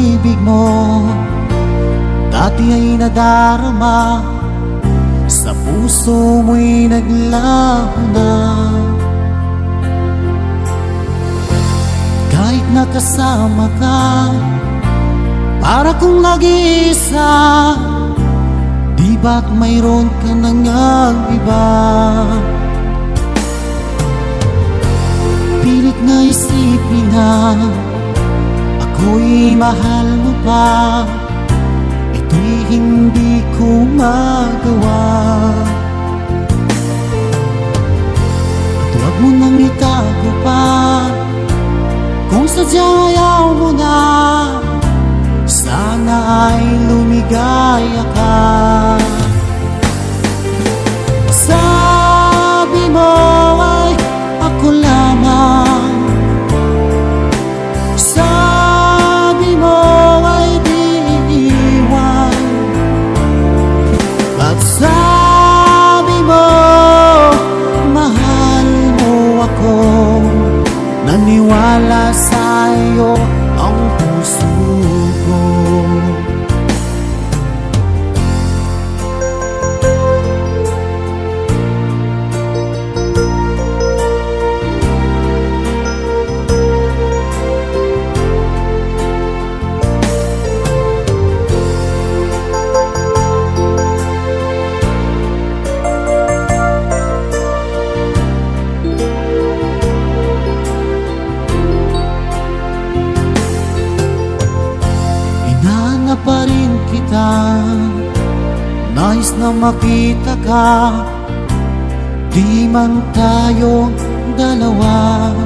pag-ibig mo dati ay nadarama, sa puso mo'y naglaho na. Kahit nakasama ka, para kong nag-iisa, di ba't mayroon ka nang iba? Pilit na isipin na ako'y mahal mo pa, ito'y hindi ko magawa. At huwag mo nang itago pa, kung sadyang ayaw mo na, sana ay lumigaya ka. Sabi mo ay ako lamang, sabi mo ay di iiwan, at sabi mo mahal mo ako. Naniwala sa'yo ang puso ko. Pa rin kita, nais na makita ka, di man tayo dalawa.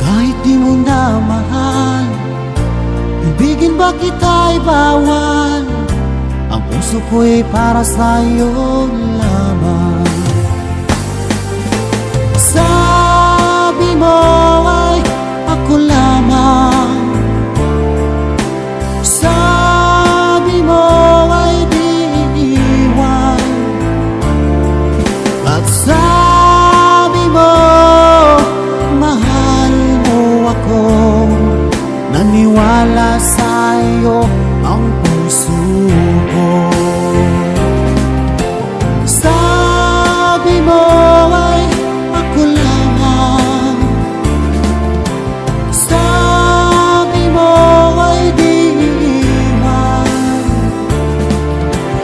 Kahit di mo na mahal, ibigin ba kita'y bawal? Ang puso ko'y para sa'yo lamang. Sabi mo ay ako lamang, sabi mo ay di iiwan, at sabi mo mahal mo ako. Naniwala sa'yo ang puso ko. Sabi mo ay ako lamang, sabi mo ay di iiwan,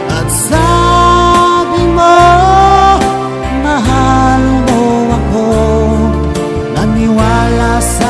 at sabi mo mahal mo ako. Naniwala sa